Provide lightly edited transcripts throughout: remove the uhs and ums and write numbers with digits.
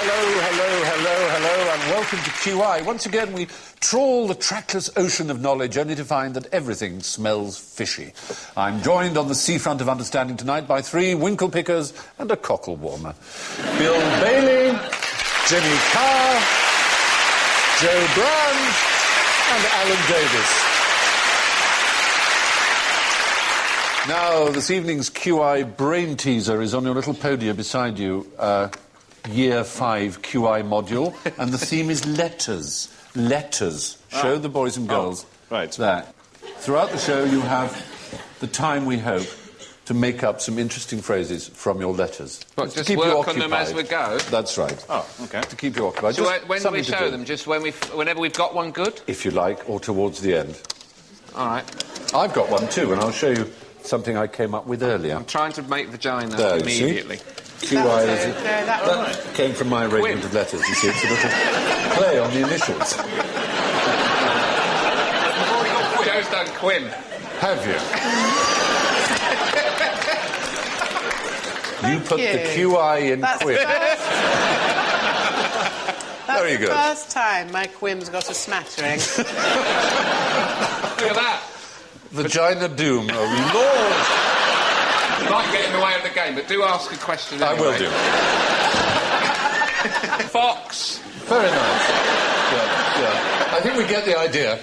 hello, and welcome to QI. Once again, we trawl the trackless ocean of knowledge only to find that everything smells fishy. I'm joined on the seafront of understanding tonight by three winkle pickers and a cockle warmer. Bill Bailey, Jimmy Carr, Joe Brand, and Alan Davies. Now, this evening's QI brain teaser is on your little podium beside you. Year 5 QI module, and the theme is letters. Letters. Show the boys and girls that. Throughout the show, you have the time, we hope, to make up some interesting phrases from your letters. But just work on them as we go? That's right. Oh, OK. To keep you occupied. So when do we show them? Just whenever we've got one good? If you like, or towards the end. All right. I've got one too, and I'll show you something I came up with earlier. I'm trying to make vagina immediately. QI that came from my arrangement of letters, you see. It's a little play on the initials. Joe's done Quinn. Have you? You put the QI in Quinn. Very good. That's the first time my Quim's got a smattering. Look at that. Vagina doom. Oh, Lord! You might get in the way of the game, but do ask a question anyway. I will do. Fox. Very nice. Yeah. I think we get the idea.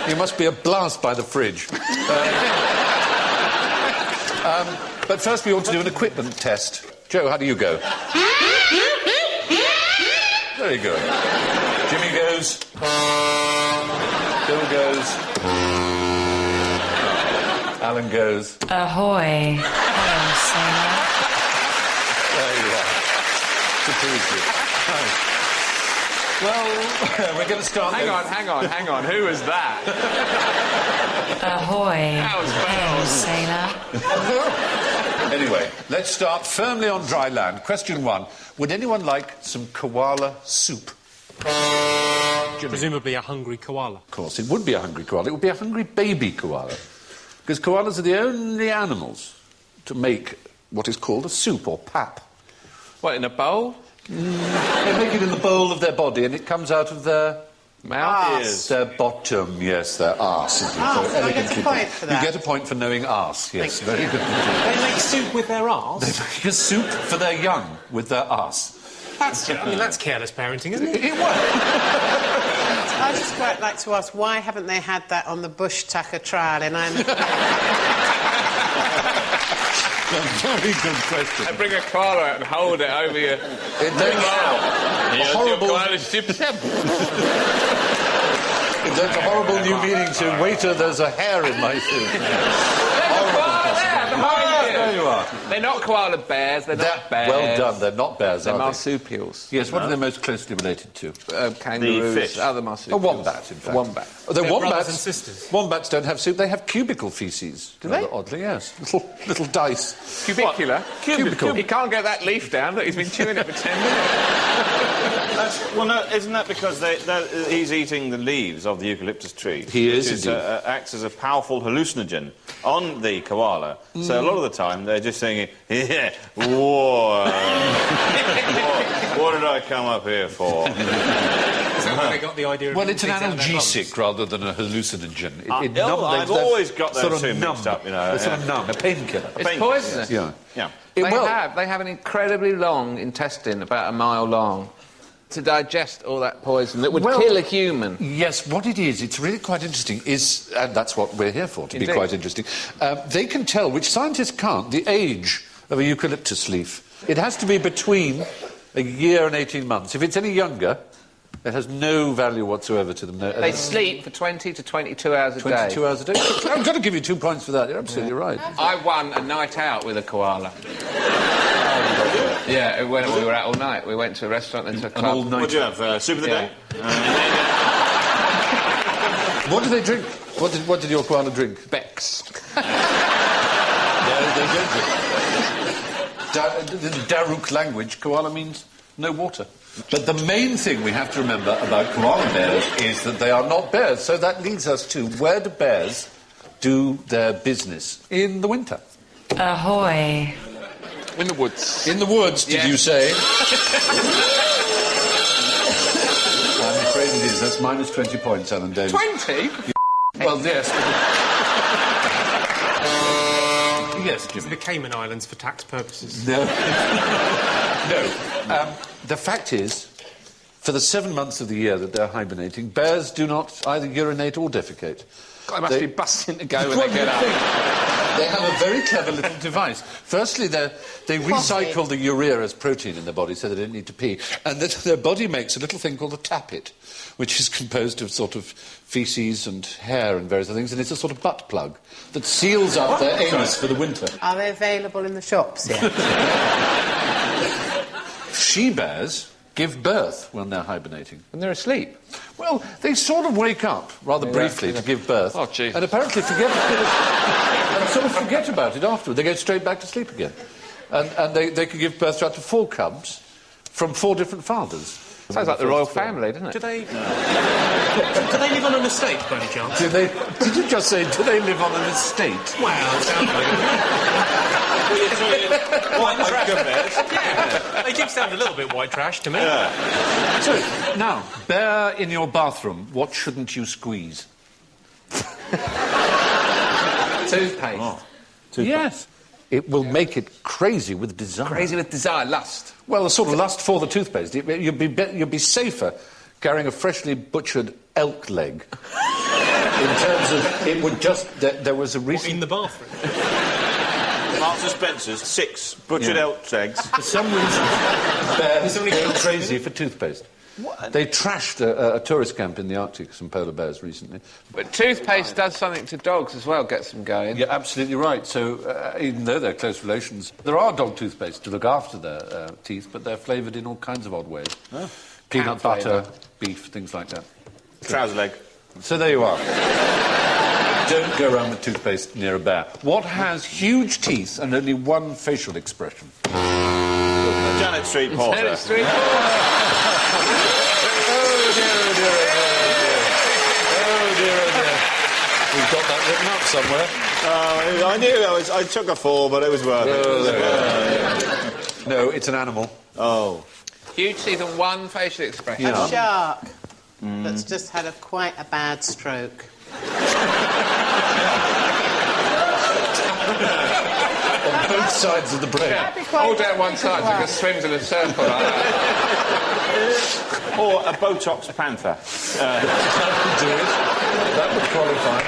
You must be a blast by the fridge. But first we ought to do an equipment test. Joe, how do you go? Very good. Jimmy goes. Bill goes. Alan goes. Ahoy. Hello, sailor. There you are. To please you. Well, we're going to start... Hang on. Who was that? Ahoy. That was Hello, sailor. Anyway, let's start firmly on dry land. Question 1. Would anyone like some koala soup? Presumably a hungry koala. Of course, it would be a hungry koala. It would be a hungry baby koala. Because koalas are the only animals to make what is called a soup or pap. What, in a bowl? They make it in the bowl of their body and it comes out of their... Mouth? Yes. Their bottom, yes, their arse. So I get a point for that? You get a point for knowing arse, yes. Very good. They make soup with their arse? They make a soup for their young with their arse. That's careless parenting, isn't it? It was. I'd just quite like to ask, why haven't they had that on the Bush Tucker trial in A very good question. And bring a koala out and hold it over your... That's a horrible new meaning to waiter, there's a hair in my soup. There you are. They're not koala bears, they're not bears. Well done, they're not bears, they're are marsupials. Yes, what are they most closely related to? Kangaroos, the fish. Other marsupials. A wombat, in fact. Wombat. They're wombats. Brothers and sisters. Wombats don't have soup, they have cubical feces. Do they? Oddly, yes. Little dice. Cubicular? Cubicle. He can't get that leaf down, look, he's been chewing it for 10 minutes. Well, no, isn't that because he's eating the leaves of the eucalyptus tree? He is, which indeed. Acts as a powerful hallucinogen on the koala. So a lot of the time they're just saying, yeah, whoa, what did I come up here for? Is that where they got the idea of... Well, it's an analgesic rather than a hallucinogen. I've always got those two mixed up, you know. It's sort of numb, a painkiller. It's poisonous. Yeah. They have an incredibly long intestine, about a mile long, to digest all that poison that would kill a human. Yes, what it is, it's really quite interesting, and that's what we're here for, to Indeed. be quite interesting. They can tell, which scientists can't, the age of a eucalyptus leaf. It has to be between a year and 18 months. If it's any younger, it has no value whatsoever to them. They sleep for 20 to 22 hours a day. 22 hours a day? I've got to give you 2 points for that. You're absolutely right. I won a night out with a koala. Yeah, when we were out all night. We went to a restaurant and to a club. All night. What do you have? Soup of the day? What do they drink? What did your koala drink? Beck's. Yeah, they don't drink. In Daruk language, koala means no water. But the main thing we have to remember about koala bears is that they are not bears. So that leads us to, where do bears do their business in the winter? Ahoy. In the woods. In the woods, did Yeah. you say? I'm afraid it is. That's minus 20 points, Alan Davies. 20? Well, yes. Yes, Jimmy. The Cayman Islands for tax purposes. No. No. The fact is, for the 7 months of the year that they're hibernating, bears do not either urinate or defecate. God, they must be busting to go when they get up. They have a very clever little device. Firstly, they recycle the urea as protein in their body so they don't need to pee. And their body makes a little thing called a tappet, which is composed of sort of feces and hair and various other things, and it's a sort of butt plug that seals up their anus for the winter. Are they available in the shops yet? She-bears give birth when they're hibernating. When they're asleep. Well, they sort of wake up rather briefly to give birth. Oh, Jesus. And apparently forget about it afterward. They go straight back to sleep again. And they can give birth to up to 4 cubs from 4 different fathers. Sounds like the royal family, doesn't it? Do they live on an estate, by any chance? Did you just say, do they live on an estate? Well, it sounds like it. White trash bears. Yeah, they do sound a little bit white trash to me. So, now, bear in your bathroom, what shouldn't you squeeze? Toothpaste. Oh. Yes. It will make it crazy with desire. Crazy with desire, lust. Well, a sort of lust for the toothpaste. You'd be safer carrying a freshly butchered elk leg. In terms of, it would just... There was a recent... In the bathroom. Marks and Spencer's, 6 butchered elk legs. For some reason, bears go crazy for toothpaste. What? They trashed a tourist camp in the Arctic, some polar bears, recently. But toothpaste does something to dogs as well, gets them going. You're absolutely right. So, even though they're close relations, there are dog toothpaste to look after their teeth, but they're flavoured in all kinds of odd ways. Oh. Peanut butter, beef, things like that. Trouser leg. So there you are. Don't go around with toothpaste near a bear. What has huge teeth and only one facial expression? Janet Street Porter. Janet Street Porter. We've got that written up somewhere. I knew I took a 4, but it was worth it. No, it's an animal. Oh. Huge teeth and one facial expression. A shark that's just had quite a bad stroke. On both sides of the brain. All down one side, so it just swims in a circle like that. Or a Botox panther. That would do it. That would qualify.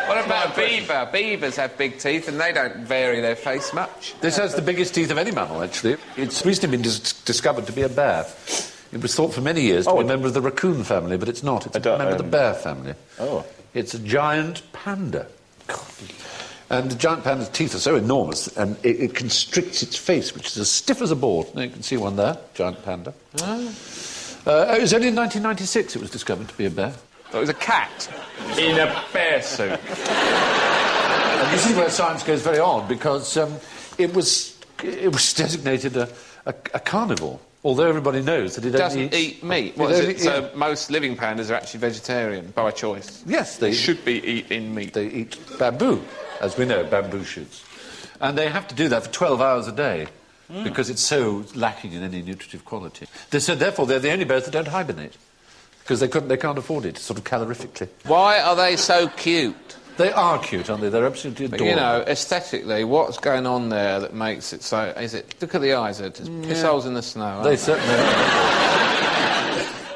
What about a beaver? Beavers have big teeth and they don't vary their face much. This has the biggest teeth of any mammal, actually. It's recently been discovered to be a bear. It was thought for many years to be a member of the raccoon family, but it's not. It's a member of the bear family. Oh. It's a giant panda. And the giant panda's teeth are so enormous, and it constricts its face, which is as stiff as a board. Now you can see one there, giant panda. It was only in 1996 it was discovered to be a bear. It was a cat in a bear suit. And this is where science goes very odd, because it was designated a carnivore, although everybody knows that it Doesn't eat meat. What is it? So most living pandas are actually vegetarian by choice. Yes, They should be eating meat. They eat bamboo, as we know, bamboo shoots. And they have to do that for 12 hours a day, because it's so lacking in any nutritive quality. They said, therefore, they're the only bears that don't hibernate, because they can't afford it, sort of calorifically. Why are they so cute? They are cute, aren't they? They're absolutely But, adorable. you know, aesthetically, what's going on there that makes it so... Is it... Look at the eyes, they're just piss holes in the snow. They certainly are.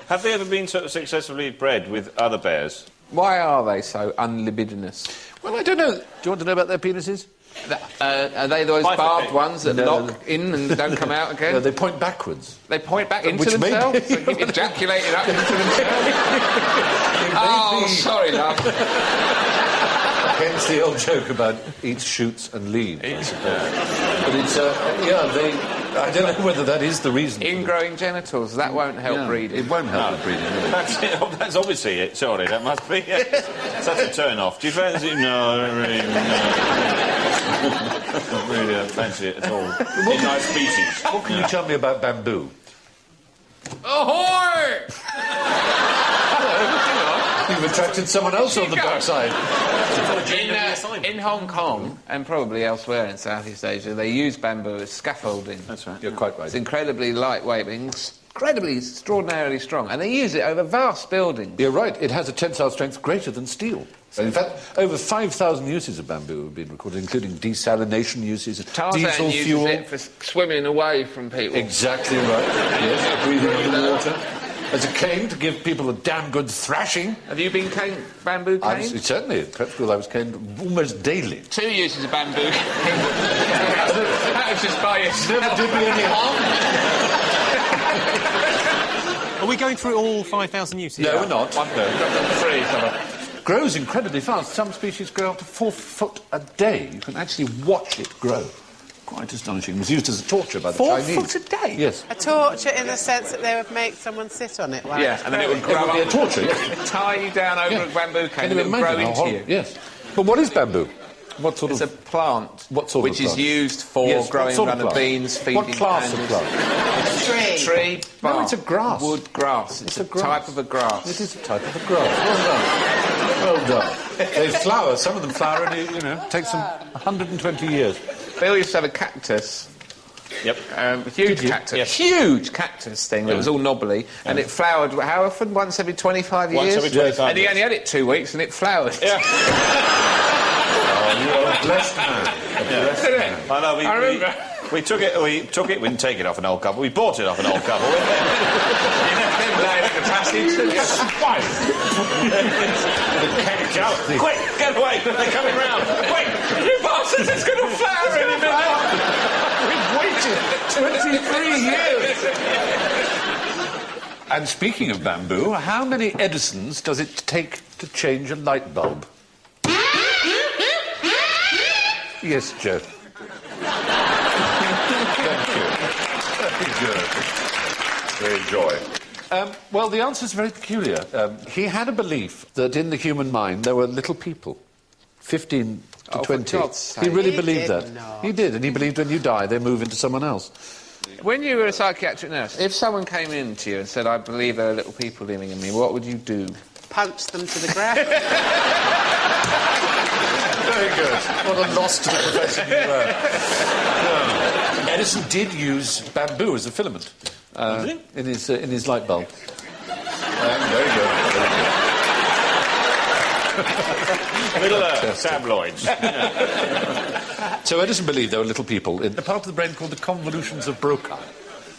Have they ever been sort of successfully bred with other bears? Why are they so unlibidinous? Well, I don't know. Do you want to know about their penises? Are they those barbed ones that lock in and don't come out again? No, they point backwards. They point back into Which may themselves? be- So keep ejaculating up into themselves? Oh, sorry, love. Hence the old joke about eats, shoots and leaves, I suppose. But it's, I don't know whether that is the reason. Ingrowing genitals, that won't help breeding. It won't help with breeding. That's obviously it. Sorry, that must be it. Such a turn-off. Do you fancy... No, I don't really... No. I really don't fancy it at all. In nice species. What can you tell me about bamboo? Ahoy! Hello, hang on. You've attracted someone else on the backside. In Hong Kong, and probably elsewhere in Southeast Asia, they use bamboo as scaffolding. That's right. You're quite right. It's incredibly lightweight, but incredibly, extraordinarily strong. And they use it over vast buildings. You're right. It has a tensile strength greater than steel. In fact, over 5,000 uses of bamboo have been recorded, including desalination uses, Tarzan diesel uses fuel. it for swimming away from people. Exactly right. Yes, breathing underwater. As a cane to give people a damn good thrashing. Have you been bamboo caned? Certainly. At prep school I was caned almost daily. 2 uses of bamboo. That was just by yourself. Never did me any harm. Are we going through all 5,000 uses? No, we're not. One, No. three, Grows incredibly fast. Some species grow up to 4 foot a day. You can actually watch it grow. Quite astonishing. It was used as a torture by the 4 Chinese. foot a day? Yes. A torture in the sense that they would make someone sit on it while Yeah, it's and then it would growing. grow It would be up. a torture, yes. Tie you down over Yeah. a bamboo cane Can and you it would grow imagine how into horrible? you. Yes. But what is bamboo? What sort It's of... a plant What sort of which is plant? used for Yes, what growing sort of runner plant? beans, feeding What class of animals. plant? Tree. Tree, No, bark, it's a grass. wood grass. It's a a grass. type of a grass. It is a type of a grass. Well done. Well done. They flower. Some of them flower and, takes them 120 years. Bill used to have a cactus. Yep. Huge cactus. Yes. Huge cactus thing that was all knobbly. And it flowered, how often? Once every 25 years? Once every 25 And he years. only had it 2 weeks and it flowered. Yeah. Oh, you are a blessed man. Isn't it? I know, I remember. we took it, we didn't take it off an old couple, we bought it off an old couple. Then lay it in the passage. Quick, get away, they're coming round. Quick! You bastards, it's going to flower in a minute. We've waited 23 years. And speaking of bamboo, how many Edisons does it take to change a light bulb? Yes, Joe. Thank you. Very good. Very joy. Well, the answer's very peculiar. He had a belief that in the human mind there were little people, 15 to 20. For God's sake. He really He believed did that. not. He did, and he believed when you die they move into someone else. When you were a psychiatric nurse, if someone came in to you and said, I believe there are little people living in me, what would you do? Punch them to the ground. Very good. What a loss to the profession you were. Yeah. Edison did use bamboo as a filament in his light bulb. Very good. Little tabloids. So Edison believed there were little people in a part of the brain called the convolutions of Broca,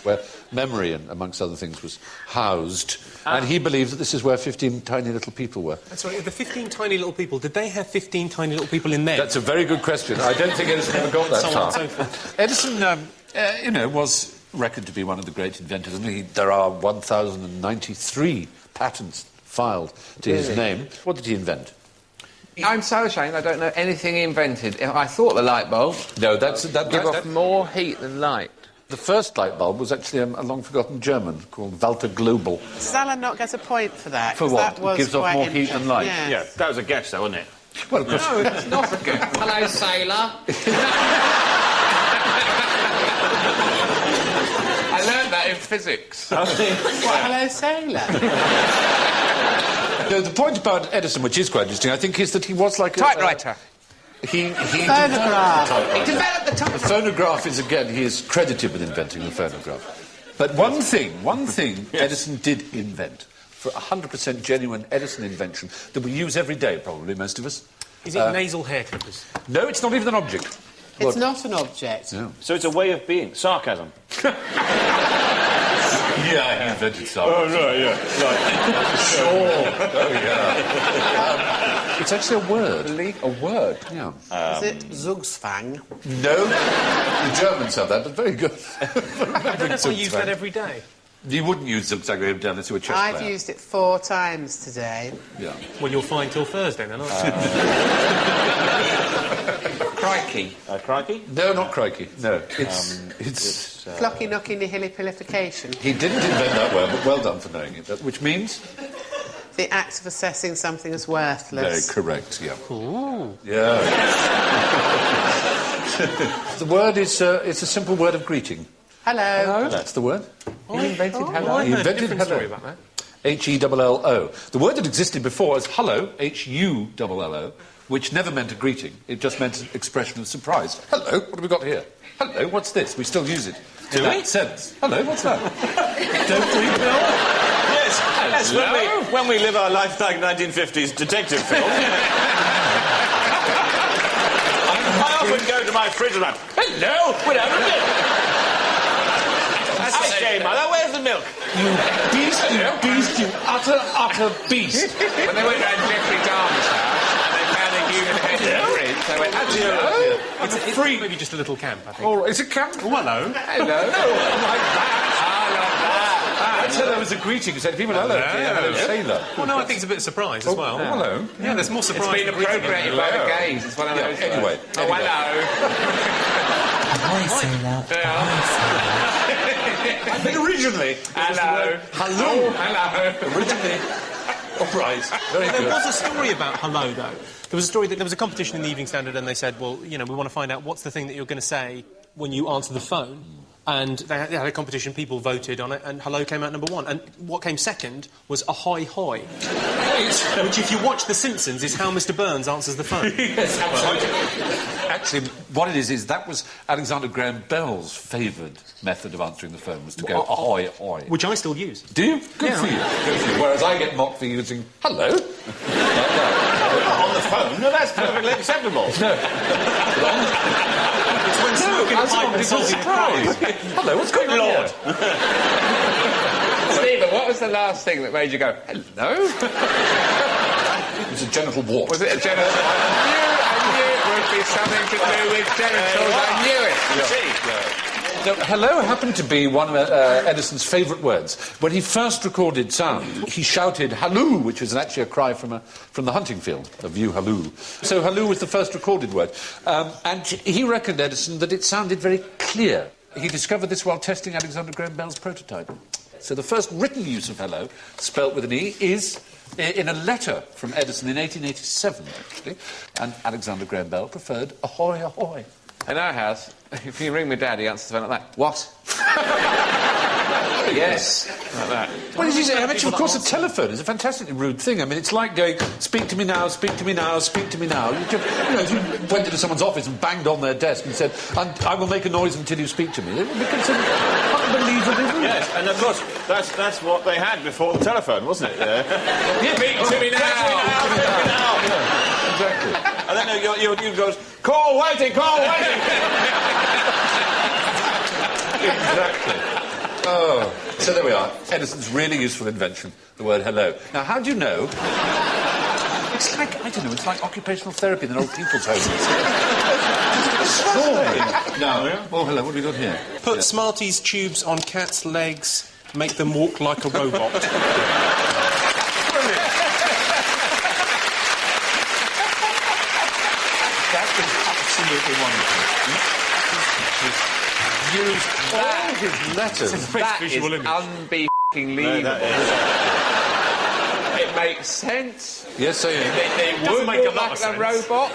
where memory, and amongst other things, was housed. And he believed that this is where 15 tiny little people were. That's right, the 15 tiny little people, did they have 15 tiny little people in there? That's a very good question. I don't think Edison ever got that So on far. and so forth. Edison, was reckoned to be one of the great inventors. I mean, there are 1,093 patents filed to his name. What did he invent? I'm so ashamed I don't know anything he invented. I thought the light bulb No, give off more heat than light. the first light bulb was actually a long-forgotten German called Walter Globel. Does Alan not get a point for that? For 'Cause what? That was Gives off quite more heat than light. Yes. Yeah, that was a guess, though, wasn't it? Well, of course. No, it's not a guess. Hello, sailor. I learned that in physics. Well, hello, sailor. No, the point about Edison, which is quite interesting, I think, is that he was like a... Typewriter. He Phonograph. He developed the The typewriter. phonograph is, again, he is credited with inventing the phonograph. But one thing Edison did invent, for 100% genuine Edison invention, that we use every day, probably, most of us. Is it nasal hair clippers? No, it's not even an object. It's not an object. No. So it's a way of being. Sarcasm. Yeah, he invented something. Oh, right, yeah. Right. Sure. Oh, yeah. It's actually a word. A word. Yeah. Is it Zugsfang? No, the Germans have that, but very good. I don't know if I use that every day. You wouldn't use zigzag unless you were a chess I've player. used it 4 times today. Yeah. Well, you're fine till Thursday, then, aren't you? Crikey. Crikey? No, not crikey. No, it's Flocky knocky nihilipilification. He didn't invent that word, but well done for knowing it. Which means? The act of assessing something as worthless. Very correct, yeah. Ooh. Yeah. The word is it's a simple word of greeting. Hello. That's the word. He invented hello. I He heard a invented different hello. story about that. H-E-L-L-O. The word that existed before as hello, H-U-L-L-O, which never meant a greeting. It just meant an expression of surprise. Hello, what have we got here? Hello, what's this? We still use it. Do in we? that sense. Hello, what's that? Don't we, Bill? Yes, when we live our life like 1950s detective film. I often go to my fridge and I'm, hello, without a milk. Okay, Mother, where's the milk? You beast, you utter beast. When they went round Jeffrey Dahmer's house, they found a human head in the fridge. They went, hello. It's free. Maybe just a little camp, I think. Oh, is it camp? Oh, hello. Hello. No, like that. I'd say that was a greeting. You said people, hello, hello, sailor. Well, no, I think it's a bit of surprise as well. Hello. Yeah, there's more surprise. It's been appropriated by the gays. It's one of those. Anyway. Oh, hello. Ahoy, sailor. I think originally... Hello. Hello. Hello. Originally... All right. Very There good. was a story about hello, though. There was a story that there was a competition in the Evening Standard, and they said, well, you know, we want to find out what's the thing that you're going to say when you answer the phone. And they had a competition, people voted on it, and hello came out number one. And what came second was ahoy hoy. Which, if you watch The Simpsons, is how Mr. Burns answers the phone. Yes, absolutely. Actually, what it is that was Alexander Graham Bell's favoured method of answering the phone, was to go ahoy hoy. Which I still use. Do you? Good for you. Good for you. Whereas I get mocked for using hello. Like that. Not on the phone. No, that's perfectly acceptable. No. It's when smoking a pipe and salty surprise. Hello, what's going on Lord. here? Stephen, what was the last thing that made you go, hello? It was a genital wart. Was it a genital? I knew it would be something to do with genitals. I knew it. So, hello happened to be one of Edison's favourite words. When he first recorded sound, he shouted halloo, which was actually a cry from the hunting field, a view halloo. So halloo was the first recorded word. And he reckoned, Edison, that it sounded very clear. He discovered this while testing Alexander Graham Bell's prototype. So the first written use of hello, spelt with an E, is in a letter from Edison in 1887, actually. And Alexander Graham Bell preferred ahoy, ahoy. In our house, if you ring my dad, he answers the phone like that. What? Yes. Like that. Well, I mean, of course, a telephone is a fantastically rude thing. I mean, it's like going, speak to me now, speak to me now, speak to me now. You know, if you went into someone's office and banged on their desk and said, I will make a noise until you speak to me, it would be considered unbelievably rude. Yes, and of course, that's what they had before the telephone, wasn't it? Speak to me now. Yeah, exactly. And then you goes, call waiting, call waiting. Exactly. Oh, so there we are. Edison's really useful invention, the word hello. Now, how do you know? It's like, I don't know, it's like occupational therapy in an old people's home. Now, oh, hello, what have we got here? Put Smarties tubes on cats' legs, make them walk like a robot. That is absolutely wonderful. Used all his letters. That is unbe-f***ing-leavable. It makes sense. Yes, so It doesn't would make a walk lot like of a robot.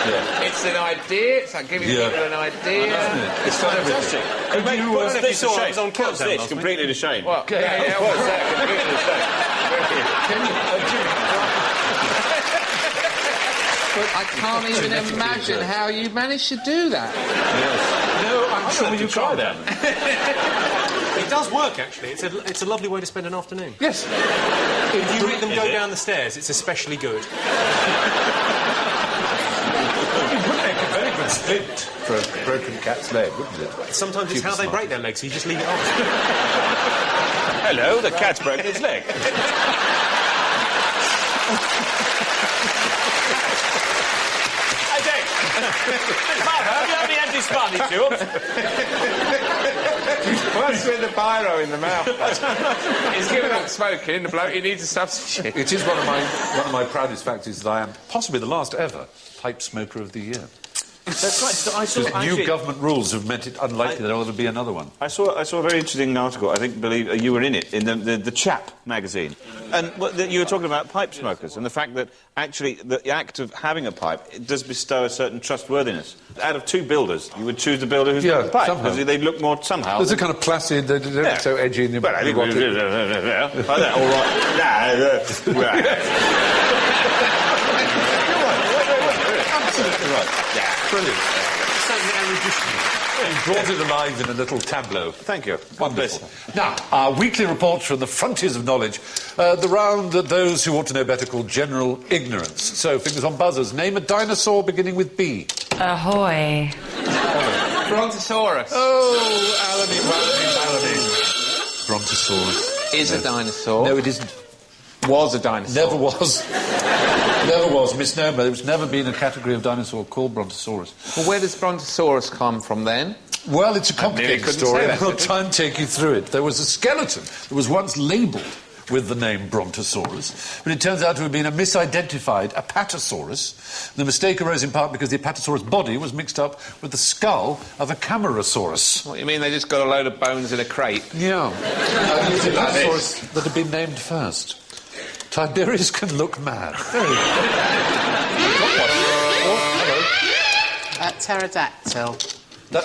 yeah. It's an idea. It's like giving people an idea. It's fantastic. Could you put this to on shame? Countdown Puts this last week? completely to shame. What? Yeah, what's that? Completely the same. I can't even imagine how you managed to do that. No, I'm sure you try that. It does work, actually. It's a lovely way to spend an afternoon. Yes. If you read them go down the stairs, it's especially good. It would make a very good splint for a broken cat's leg, wouldn't it? Sometimes it's Super how they smart. break their legs, so you just leave it on. Hello, the cat's broken its leg. Mother, have you had any anti-smarty tubes? What's with the biro in the mouth? He's given up smoking, the bloke, he needs a substitute. It is one of my proudest facts is that I am possibly the last ever pipe smoker of the year. That's right. I saw Because new actually- government rules have meant it unlikely there'll ever be another one. I saw a very interesting article. I think, believe you were in it, in the Chap magazine, and you were talking about pipe smokers and the fact that actually the act of having a pipe it does bestow a certain trustworthiness. Out of two builders, you would choose the builder who's got the pipe somehow. because they look more somehow. There's a kind of placid, they don't look so edgy in the Well, I think like that, all right. Absolutely right. Yeah, brilliant. You brought it alive in a little tableau. Thank you. Wonderful. Now, our weekly reports from the frontiers of knowledge, the round that those who ought to know better call general ignorance. So, fingers on buzzers. Name a dinosaur beginning with B. Ahoy. Brontosaurus Alany. Brontosaurus. is a dinosaur. No, it isn't. Was a dinosaur. Never was. Never was. Misnomer. There's never been a category of dinosaur called Brontosaurus. Well, where does Brontosaurus come from then? Well, it's a complicated couldn't story, say and that, I'll try and take you through it. There was a skeleton that was once labelled with the name Brontosaurus, but it turns out to have been a misidentified Apatosaurus. The mistake arose in part because the Apatosaurus body was mixed up with the skull of a Camarasaurus. What do you mean they just got a load of bones in a crate? Yeah. It was the Apatosaurus that had been named first. Tiberius can look mad. Very good. Oh, hello. Pterodactyl. A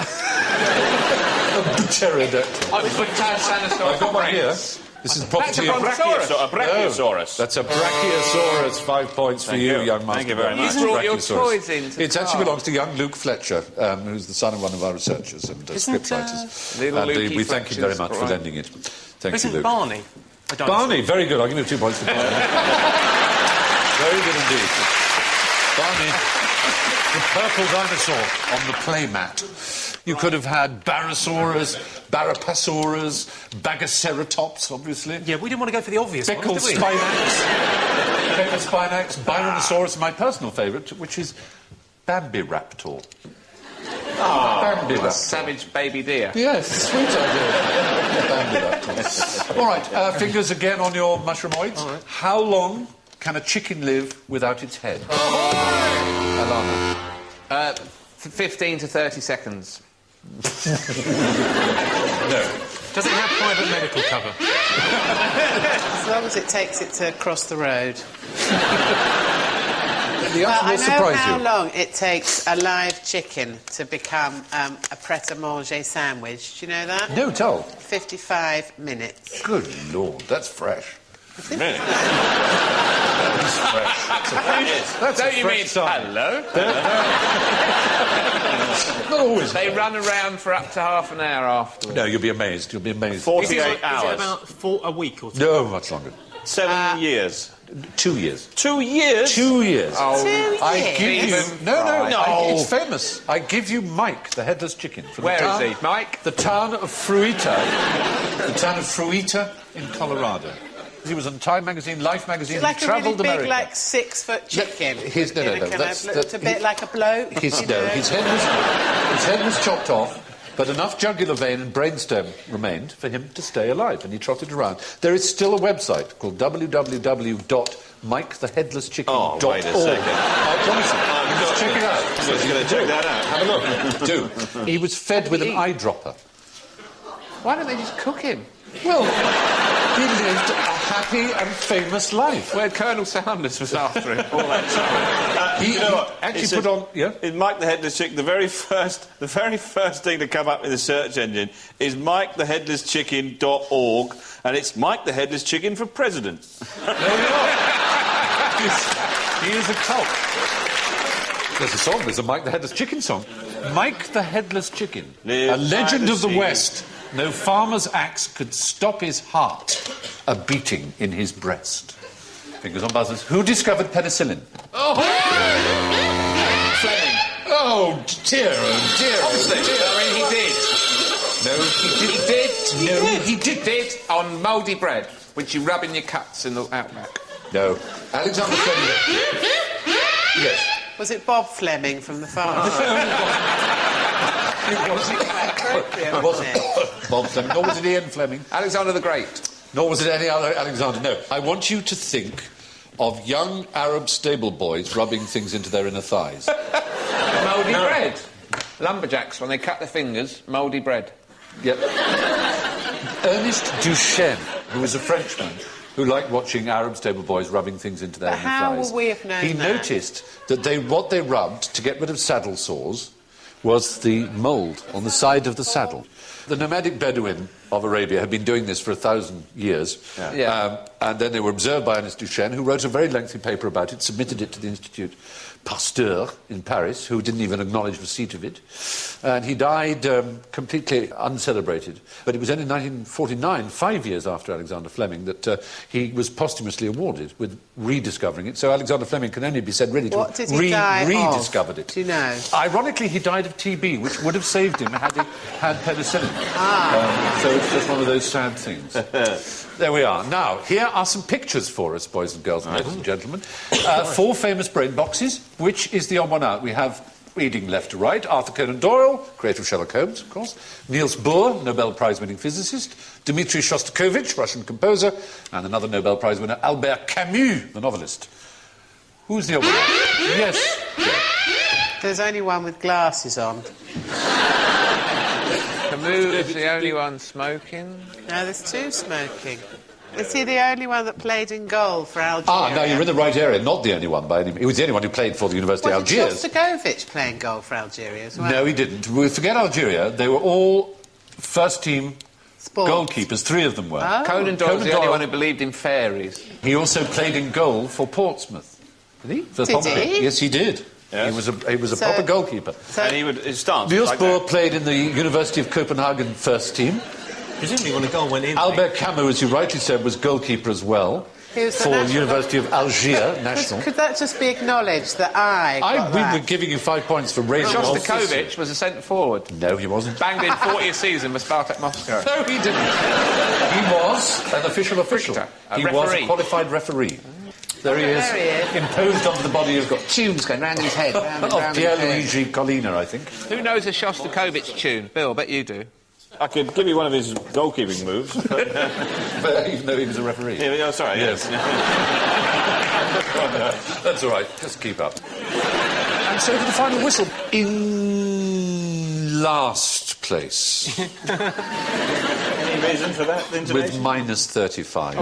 pterodactyl. I was with Tyrannosaurus I've got one here. This is property of Brontosaurus. A Brachiosaurus. That's a Brachiosaurus. 5 points for Thank you, you. young master. Thank you very much. You brought your Brachiosaurus. toys in to It actually Carr. belongs to young Luke Fletcher, who's the son of one of our researchers and script writers. Little And Lukey we thank you very Fletcher's much for right. lending it. Thank you, Isn't Luke. Barney a dinosaur? Barney, very good. I'll give you 2 points for Barney. Very good indeed. Barney, the purple dinosaur on the playmat. You could have had Barosaurus, Barapasaurus, Bagaceratops, obviously. Yeah, we didn't want to go for the obvious one, Beckle did we? Spinax, Beckle Spinax, Byronosaurus, my personal favourite, which is Bambiraptor. Bambiraptor. Savage baby deer. Yes, sweet idea. Bambiraptor. All right, fingers again on your mushroomoids. All right. How long can a chicken live without its head? Alana. 15 to 30 seconds. No. Does it have private medical cover? As long as it takes it to cross the road. The Well, answer I will know surprise how you. long it takes a live chicken to become a pret-a-manger sandwich. Do you know that? No, tell. 55 minutes. Good Lord, that's fresh. Really? That's fresh. That's Don't a you fresh mean start. hello? Not always. They run around for up to half an hour afterwards. No, you'll be amazed. You'll be amazed. 48 Is hours. it about a week or two? No, much longer. 7 years. 2 years. 2 years? 2 years. Oh, 2 years. I give you... Stephen No, Fry. it's famous. I give you Mike, the headless chicken. From Where the town, is he, Mike? The town of Fruita. The town of Fruita in Colorado. He was on Time magazine, Life magazine. It's like he a really travelled big, America. like 6-foot chicken. his- no, In no, a no, kind that's- of, looked that- a bit like a bloke. His you know. head was chopped off, but enough jugular vein and brainstem remained for him to stay alive, and he trotted around. There is still a website called www.miketheheadlesschickenchicken.org. Oh, wait a second. I promise you. Just check it out. I'm just going to check that out. Have a look. Do. He was fed with an eyedropper. Why don't they just cook him? Well, he lived a happy and famous life. Where Colonel Sanders was after him all that time. He You know what? actually It's put on... Yeah? In Mike the Headless Chicken, the very first thing to come up in the search engine is MikeTheHeadlessChicken.org, and it's Mike the Headless Chicken for President. There you are. He is a cult. There's a song. There's a Mike the Headless Chicken song. Mike the Headless Chicken. Live A legend by the of the sea. West. No farmer's axe could stop his heart a beating in his breast. Fingers on buzzers. Who discovered penicillin? Fleming. Oh, dear, oh, dear. Obviously. I mean, he did. No, he He didn't. did. No, he didn't. Did on mouldy bread, which you rub in your cuts in the outback. No. Alexander Fleming. Yes. Was it Bob Fleming from the farm? It wasn't. Appropriate, It wasn't it? wasn't Bob Fleming, nor was it Ian Fleming, Alexander the Great. nor was it any other Alexander. No. I want you to think of young Arab stable boys rubbing things into their inner thighs? Mouldy bread. Lumberjacks, when they cut their fingers, mouldy bread. Yep. Ernest Duchesne, who was a Frenchman who liked watching Arab stable boys rubbing things into their inner how thighs. would we have known He that? noticed that what they rubbed to get rid of saddle sores was the mould on the side of the saddle. The nomadic Bedouin of Arabia had been doing this for 1,000 years. And then they were observed by Ernest Duchesne, who wrote a very lengthy paper about it, submitted it to the Institute Pasteur in Paris, who didn't even acknowledge receipt of it. And he died completely uncelebrated. But it was only in 1949, 5 years after Alexander Fleming, that he was posthumously awarded with rediscovering it. So Alexander Fleming can only be said really to What have did he die rediscovered it. Do you know? Ironically, he died of TB, which would have saved him had he had penicillin. So it's just one of those sad things. There we are. Now, here are some pictures for us, boys and girls, ladies and gentlemen. 4 famous brain boxes. Which is the odd one out? We have, reading left to right, Arthur Conan Doyle, creator of Sherlock Holmes, of course, Niels Bohr, Nobel Prize-winning physicist, Dmitri Shostakovich, Russian composer, and another Nobel Prize winner, Albert Camus, the novelist. Who's the odd one out? Yes. There's only one with glasses on. Camus is the only one smoking. No, there's 2 smoking. Is he the only one that played in goal for Algeria? Ah, no, you're in the right area. Not the only one by any means. He was the only one who played for the University of Algiers. Did Shostakovich play in goal for Algeria as well? No, he didn't. We forget Algeria. They were all first-team goalkeepers. 3 of them were. Oh. Conan Doyle's the only one who believed in fairies. He also played in goal for Portsmouth. Did he? Did he? Yes, he did. Yes. He was a proper goalkeeper. And his stance Niels like Bohr that. played in the University of Copenhagen first team. Presumably when a goal went in... Albert Camus, as you rightly said, was goalkeeper as well He was the for the national University of Algiers, national. Could that just be acknowledged that We were giving you 5 points for raising all this. Shostakovich was a centre forward. No, he wasn't. Banged in 40 a season with Spartak Moscow. No, he didn't. He was an official. A He was a referee. qualified referee. There he is, imposed onto the body of Tunes going round his head. Pierluigi Collina, I think. Who knows a Shostakovich tune? Bill, bet you do. I could give you one of his goalkeeping moves. But even though he was a referee. Yeah, oh, sorry, Yes. That's all right. Just keep up. And so to the final whistle. In last place. Any reason for that intonation? With minus 35.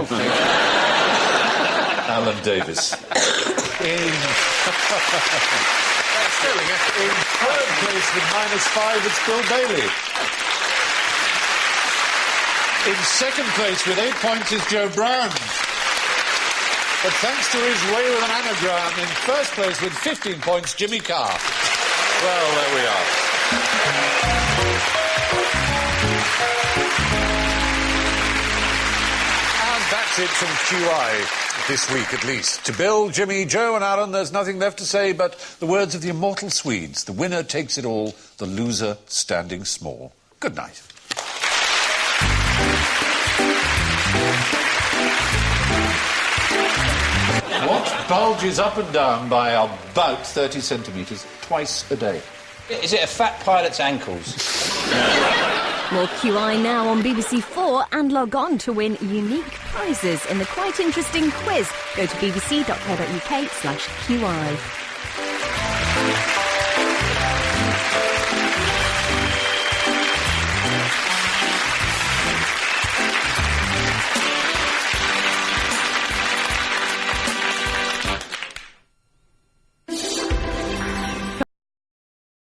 Alan Davies. In third place with minus 5, it's Bill Bailey. In second place with 8 points is Joe Brown. But thanks to his way with an anagram, in first place with 15 points, Jimmy Carr. Well, there we are. And that's it from QI, this week at least. To Bill, Jimmy, Joe and Alan, there's nothing left to say but the words of the immortal Swedes. The winner takes it all, the loser standing small. Good night. What bulges up and down by about 30 centimetres twice a day? Is it a fat pilot's ankles? More QI now on BBC4 and log on to win unique prizes in the quite interesting quiz. Go to bbc.co.uk/QI.